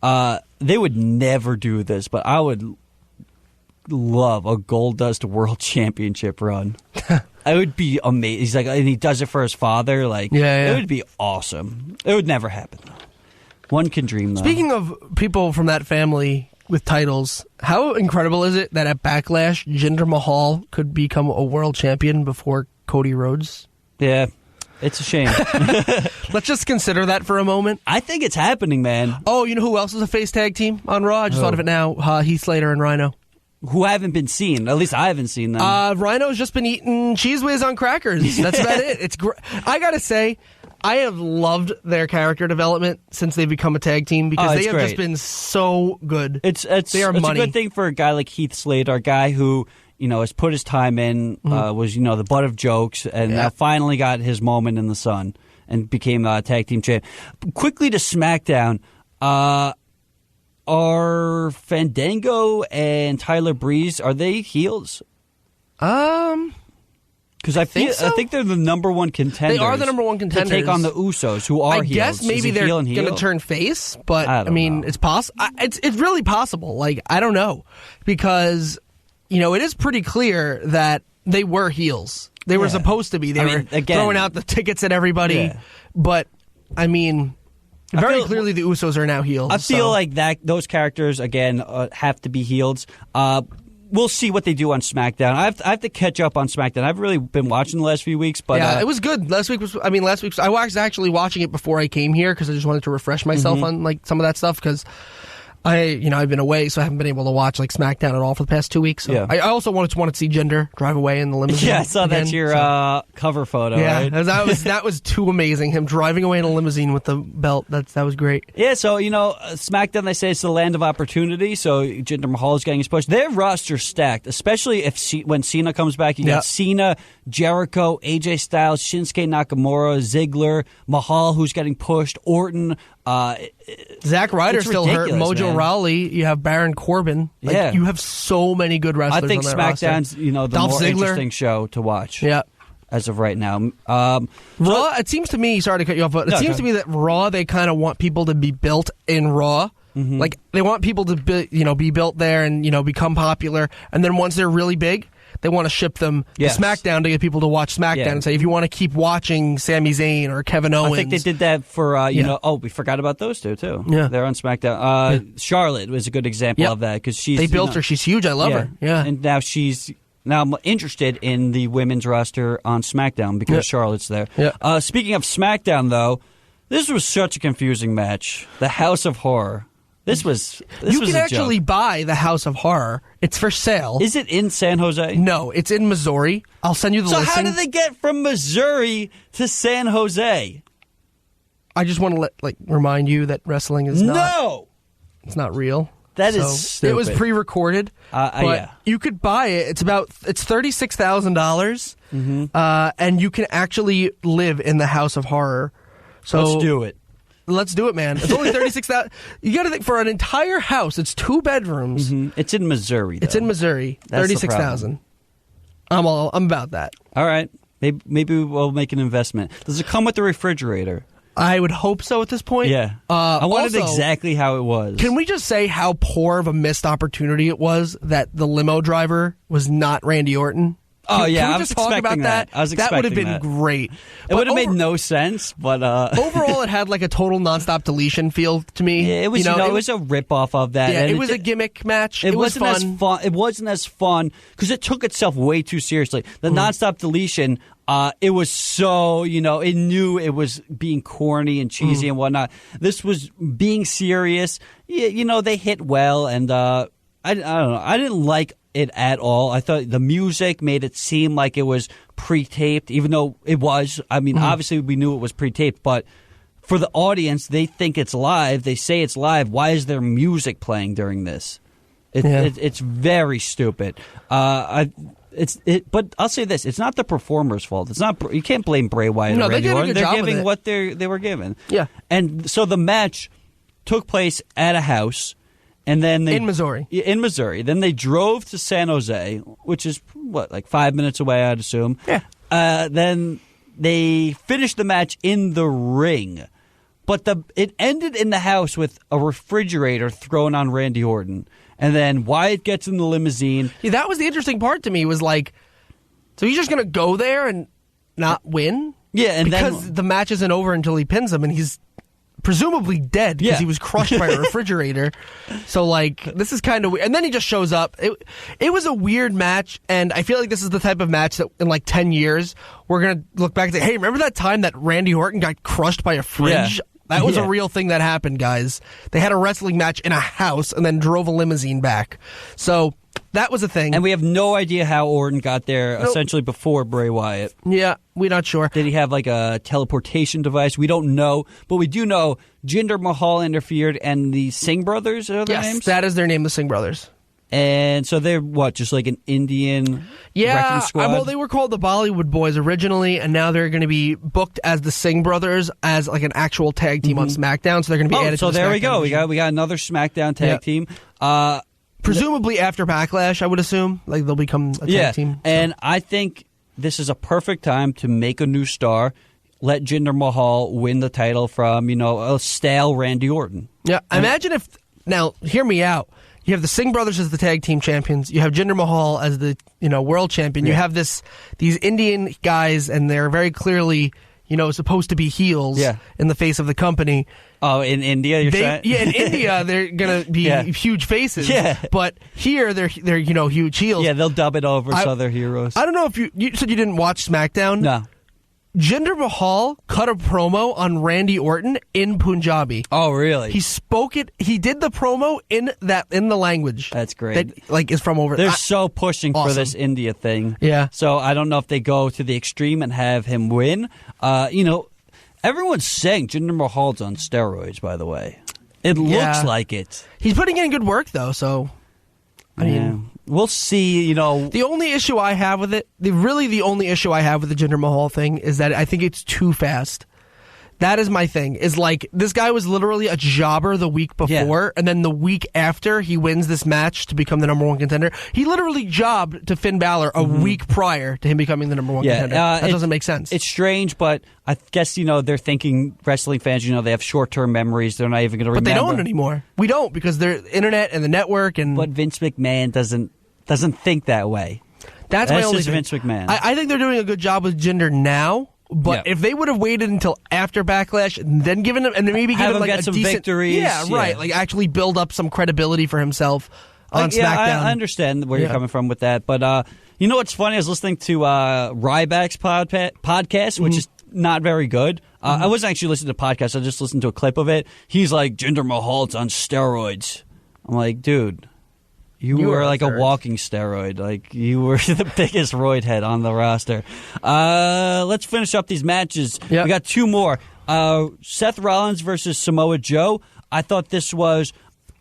They would never do this, but I would love a Goldust World Championship run. It would be amazing. He's like, and he does it for his father. Like, it would be awesome. It would never happen. One can dream, though. Speaking of people from that family with titles, how incredible is it that at Backlash, Jinder Mahal could become a world champion before Cody Rhodes? Yeah, it's a shame. Let's just consider that for a moment. I think it's happening, man. Oh, you know who else is a face tag team on Raw? I just thought of it now. Heath Slater and Rhino. Who haven't been seen. At least I haven't seen them. Rhino's just been eating Cheese Whiz on crackers. That's about it. It's I gotta say, I have loved their character development since they've become a tag team because they have just been so good. It's a good thing for a guy like Heath Slater, a guy who has put his time in, was the butt of jokes, and now finally got his moment in the sun and became a tag team champ. Quickly to SmackDown. Are Fandango and Tyler Breeze, are they heels? Because I think they're the number one contenders. They are the number one contenders to take on the Usos, who are heels. I guess maybe they're going to turn face, but I mean, it's possible. It's really possible. Like, I don't know, because it is pretty clear that they were heels. They were supposed to be. They were throwing out the tickets at everybody, but I mean. Very clearly, the Usos are now heels. I feel like those characters, again, have to be heels. We'll see what they do on SmackDown. I have to catch up on SmackDown. I've really been watching the last few weeks. But it was good. Last week I was actually watching it before I came here because I just wanted to refresh myself on like some of that stuff because I've been away, so I haven't been able to watch like SmackDown at all for the past 2 weeks. So I also wanted to see Jinder drive away in the limousine. Yeah, I saw that's your cover photo. Yeah, right? that was too amazing. Him driving away in a limousine with the belt. That was great. Yeah, so SmackDown, they say it's the land of opportunity. So Jinder Mahal is getting his push. Their roster's stacked, especially when Cena comes back. You got Cena, Jericho, AJ Styles, Shinsuke Nakamura, Ziggler, Mahal, who's getting pushed, Orton. Zack Ryder's still hurt. Mojo Rawley. You have Baron Corbin. You have so many good wrestlers. I think on that SmackDown's roster. the Dolph more Ziggler. interesting show to watch. Yeah. As of right now, Raw. It seems to me. Sorry to cut you off, but it seems to me that Raw, they kind of want people to be built in Raw. Mm-hmm. Like they want people to be built there and become popular, and then once they're really big, they want to ship them to SmackDown to get people to watch SmackDown and say, if you want to keep watching Sami Zayn or Kevin Owens. I think they did that for, we forgot about those two, too. Yeah. They're on SmackDown. Charlotte was a good example of that because they built her. She's huge. I love her. Yeah. And now I'm interested in the women's roster on SmackDown because Charlotte's there. Yeah. Speaking of SmackDown, though, this was such a confusing match. The House of Horror. You can actually buy the House of Horror. It's for sale. Is it in San Jose? No, it's in Missouri. I'll send you the listing. So how did they get from Missouri to San Jose? I just want to remind you that wrestling is it's not real. That is stupid. It was pre-recorded, but you could buy it. It's $36,000, and you can actually live in the House of Horror. So let's do it. Let's do it, man. It's only $36,000. You got to think for an entire house. It's 2 bedrooms. Mm-hmm. It's in Missouri. Though. It's in Missouri. $36,000. I'm about that. All right. Maybe we'll make an investment. Does it come with the refrigerator? I would hope so at this point. Yeah. I wanted exactly how it was. Can we just say how poor of a missed opportunity it was that the limo driver was not Randy Orton? Can we just talk about that? I was expecting that would have been great. It would have made no sense, but overall, it had like a total nonstop deletion feel to me. Yeah, it was. It was a ripoff of that. Yeah, it was a gimmick match. It was fun. As fun. It wasn't as fun because it took itself way too seriously. The nonstop deletion. It was so it knew it was being corny and cheesy and whatnot. This was being serious. They hit well, and I don't know. I didn't like it at all. I thought the music made it seem like it was pre-taped, even though it was. I mean, obviously we knew it was pre-taped, but for the audience, they think it's live. They say it's live. Why is there music playing during this? It's very stupid. But I'll say this: it's not the performer's fault. It's not. You can't blame Bray Wyatt or Randy Orton. They're giving what they were given. Yeah, and so the match took place at a house. And then in Missouri. Then they drove to San Jose, which is, 5 minutes away, I'd assume. Yeah. Then they finished the match in the ring. But it ended in the house with a refrigerator thrown on Randy Orton. And then Wyatt gets in the limousine. Yeah, that was the interesting part to me, was like, so he's just going to go there and not win? Yeah, and because the match isn't over until he pins him, and he's presumably dead because he was crushed by a refrigerator. So, like, this is kind of weird. And then he just shows up. It was a weird match, and I feel like this is the type of match that in like 10 years, we're going to look back and say, hey, remember that time that Randy Orton got crushed by a fridge? Yeah. That was a real thing that happened, guys. They had a wrestling match in a house and then drove a limousine back. So that was a thing. And we have no idea how Orton got there essentially before Bray Wyatt. Yeah, we're not sure. Did he have like a teleportation device? We don't know. But we do know Jinder Mahal interfered, and the Singh brothers are their names? Yes, that is their name, the Singh brothers. And so they're what, just like an Indian wrecking squad? Well, they were called the Bollywood Boys originally, and now they're going to be booked as the Singh brothers as like an actual tag team on SmackDown. So they're going to be added. So to the there SmackDown we go. division. We got another SmackDown tag team. Presumably after Backlash, I would assume, like they'll become a tag team. So. And I think this is a perfect time to make a new star. Let Jinder Mahal win the title from a stale Randy Orton. Yeah, imagine if now hear me out. You have the Singh brothers as the tag team champions. You have Jinder Mahal as the world champion. You have these Indian guys, and they're very clearly supposed to be heels in the face of the company. Oh, in India, you're saying? Yeah, in India they're gonna be huge faces. Yeah. But here they're huge heels. Yeah, they'll dub it over so they're heroes. I don't know if you said you didn't watch SmackDown. No. Jinder Mahal cut a promo on Randy Orton in Punjabi. Oh, really? He spoke it. He did the promo in the language. That's great. That is from over. They're so pushing for this India thing. Yeah. So I don't know if they go to the extreme and have him win. Everyone's saying Jinder Mahal's on steroids. By the way, it looks like it. He's putting in good work though. So I mean. We'll see, The only issue I have with it, the only issue I have with the Jinder Mahal thing is that I think it's too fast. That is my thing. Is like, this guy was literally a jobber the week before, and then the week after he wins this match to become the number one contender, he literally jobbed to Finn Balor a week prior to him becoming the number one contender. That doesn't make sense. It's strange, but I guess, they're thinking, wrestling fans, they have short-term memories. They're not even going to remember. But they don't anymore. We don't, because they're internet and the network. And But Vince McMahon doesn't think that way. That's my only just thing. Vince McMahon. I think they're doing a good job with Jinder now. But if they would have waited until after Backlash and then given him, and maybe given him like get a some decent victories, right, like actually build up some credibility for himself on SmackDown. I understand where you're coming from with that, but you know what's funny? I was listening to Ryback's podcast, which is not very good. I wasn't actually listening to podcasts; I just listened to a clip of it. He's like, Jinder Mahal's on steroids. I'm like, dude. You were like a walking steroid. Like, you were the biggest roid head on the roster. Let's finish up these matches. Yep. We got two more. Seth Rollins versus Samoa Joe. I thought this was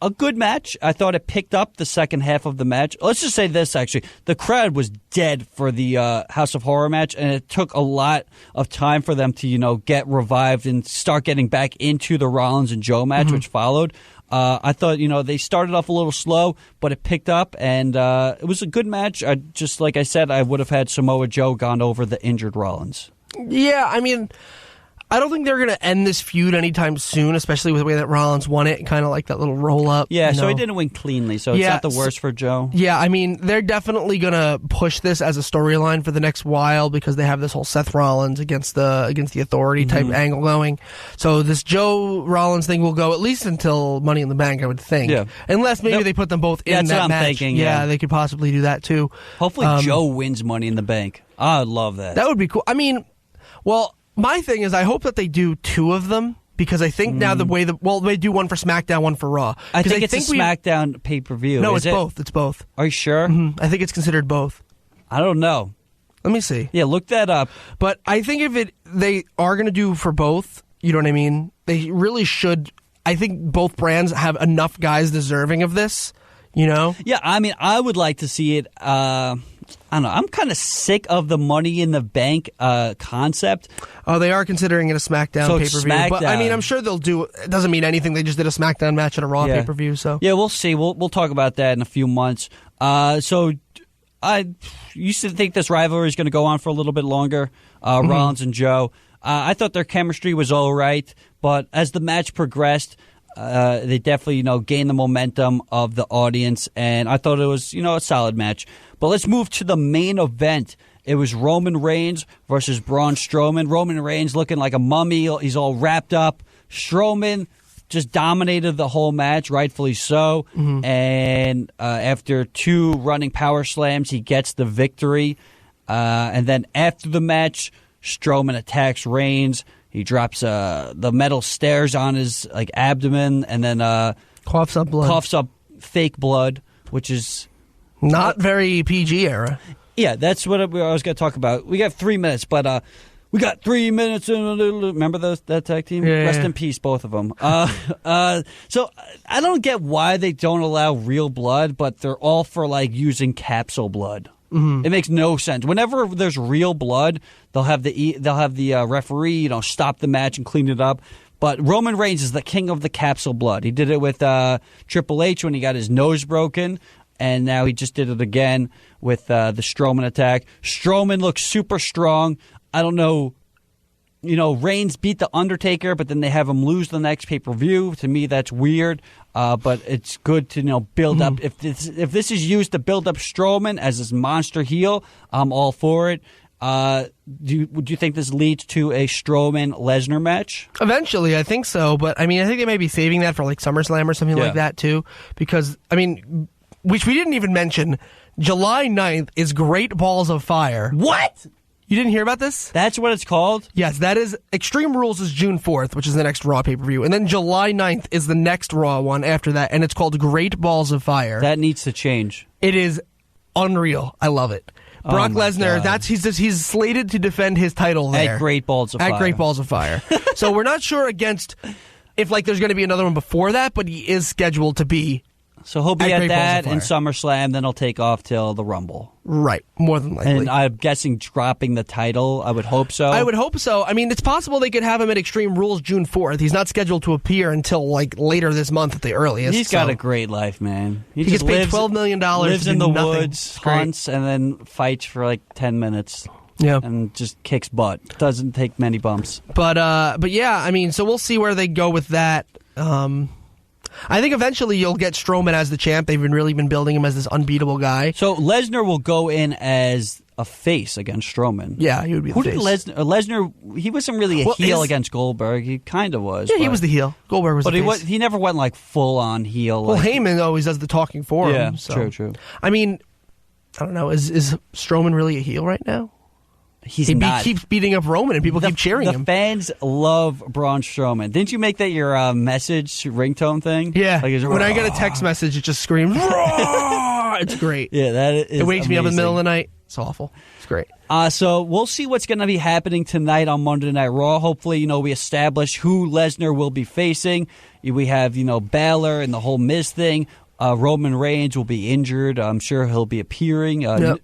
a good match. I thought it picked up the second half of the match. Let's just say this, actually. The crowd was dead for the House of Horror match, and it took a lot of time for them to, get revived and start getting back into the Rollins and Joe match, which followed. I thought, they started off a little slow, but it picked up, and it was a good match. Just like I said, I would have had Samoa Joe gone over the injured Rollins. Yeah, I mean, I don't think they're going to end this feud anytime soon, especially with the way that Rollins won it, kind of like that little roll-up. Yeah, so he didn't win cleanly, so it's not the worst for Joe. Yeah, I mean, they're definitely going to push this as a storyline for the next while because they have this whole Seth Rollins against the Authority type angle going. So this Joe Rollins thing will go at least until Money in the Bank, I would think. Yeah. Unless maybe they put them both in that match. That's what I'm thinking, yeah, they could possibly do that too. Hopefully Joe wins Money in the Bank. I would love that. That would be cool. I mean, my thing is I hope that they do two of them because I think now they do one for SmackDown, one for Raw. I think it's a SmackDown pay-per-view. No, it's both. It's both. Are you sure? Mm-hmm. I think it's considered both. I don't know. Let me see. Yeah, look that up. But I think if they are going to do for both, you know what I mean? They really should. I think both brands have enough guys deserving of this, Yeah, I mean, I would like to see it. I don't know. I'm kind of sick of the Money in the Bank concept. Oh, they are considering it a SmackDown pay-per-view. But, I mean, I'm sure they'll do it. It doesn't mean anything. They just did a SmackDown match and a Raw pay-per-view. So yeah, we'll see. We'll talk about that in a few months. So I used to think this rivalry is going to go on for a little bit longer, Rollins and Joe. I thought their chemistry was all right, but as the match progressed, they definitely, gained the momentum of the audience, and I thought it was, a solid match. But let's move to the main event. It was Roman Reigns versus Braun Strowman. Roman Reigns looking like a mummy. He's all wrapped up. Strowman just dominated the whole match, rightfully so. Mm-hmm. And after 2 running power slams, he gets the victory. And then after the match, Strowman attacks Reigns. He drops the metal stairs on his abdomen, and then coughs up blood. Coughs up fake blood, which is not very PG era. Yeah, that's what I was going to talk about. We got 3 minutes, but we got 3 minutes. Remember that tag team? Yeah, Rest in peace, both of them. So I don't get why they don't allow real blood, but they're all for using capsule blood. Mm-hmm. It makes no sense. Whenever there's real blood, they'll have the referee stop the match and clean it up. But Roman Reigns is the king of the capsule blood. He did it with Triple H when he got his nose broken, and now he just did it again with the Strowman attack. Strowman looks super strong. I don't know. Reigns beat The Undertaker, but then they have him lose the next pay-per-view. To me, that's weird. But it's good to build up. If this is used to build up Strowman as this monster heel, I'm all for it. Would you think this leads to a Strowman-Lesnar match? Eventually, I think so. But, I think they may be saving that for, SummerSlam or something like that, too. Because, which we didn't even mention, July 9th is Great Balls of Fire. What? You didn't hear about this? That's what it's called? Yes, that is. Extreme Rules is June 4th, which is the next Raw pay-per-view. And then July 9th is the next Raw one after that, and it's called Great Balls of Fire. That needs to change. It is unreal. I love it. Brock Lesnar, he's slated to defend his title there. At Great Balls of Fire. At Great Balls of Fire. So we're not sure if there's going to be another one before that, but he is scheduled to be. So he'll be at that and SummerSlam, then he'll take off till the Rumble. Right, more than likely. And I'm guessing dropping the title, I would hope so. I would hope so. It's possible they could have him at Extreme Rules June 4th. He's not scheduled to appear until later this month at the earliest. He's got a great life, man. He gets paid $12 million. Lives in the woods, hunts, and then fights for 10 minutes. Yeah. And just kicks butt. Doesn't take many bumps. But yeah, so we'll see where they go with that. I think eventually you'll get Strowman as the champ. They've really been building him as this unbeatable guy. So Lesnar will go in as a face against Strowman. Yeah, he would be the face. Who did Lesnar? He wasn't really a heel against Goldberg. He kind of was. Yeah, he was the heel. Goldberg was the face. But he never went full on heel. Well, Heyman always does the talking for him. Yeah, so. true. I don't know. Is Strowman really a heel right now? He keeps beating up Roman, and people keep cheering him. The fans love Braun Strowman. Didn't you make that your message ringtone thing? Yeah. When I get a text message, it just screams, "Roar!" It's great. Yeah, that is. It wakes amazing. me up in the middle of the night. It's awful. It's great. So we'll see what's going to be happening tonight on Monday Night Raw. Hopefully, we establish who Lesnar will be facing. We have, Balor and the whole Miz thing. Roman Reigns will be injured. I'm sure he'll be appearing.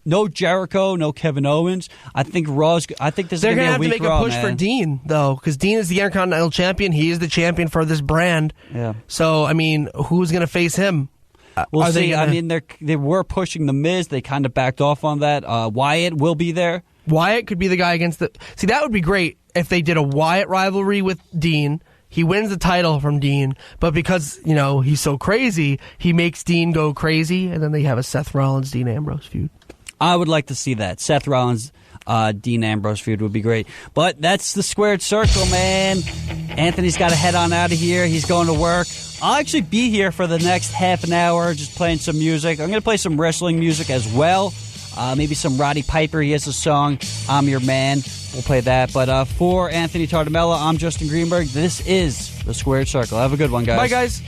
No Jericho, no Kevin Owens. I think this is going to be a weak Raw. They're going to have to make a push for Dean, though, because Dean is the Intercontinental Champion. He is the champion for this brand. Yeah. So, who's going to face him? We'll see. They were pushing the Miz. They kind of backed off on that. Wyatt will be there. Wyatt could be the guy against the... See, that would be great if they did a Wyatt rivalry with Dean. He wins the title from Dean, but because, he's so crazy, he makes Dean go crazy, and then they have a Seth Rollins-Dean Ambrose feud. I would like to see that. Seth Rollins, Dean Ambrose feud would be great. But that's the squared circle, man. Anthony's got to head on out of here. He's going to work. I'll actually be here for the next half an hour just playing some music. I'm going to play some wrestling music as well. Maybe some Roddy Piper. He has a song, I'm Your Man. We'll play that. But for Anthony Tardamella, I'm Justin Greenberg. This is The Squared Circle. Have a good one, guys. Bye, guys.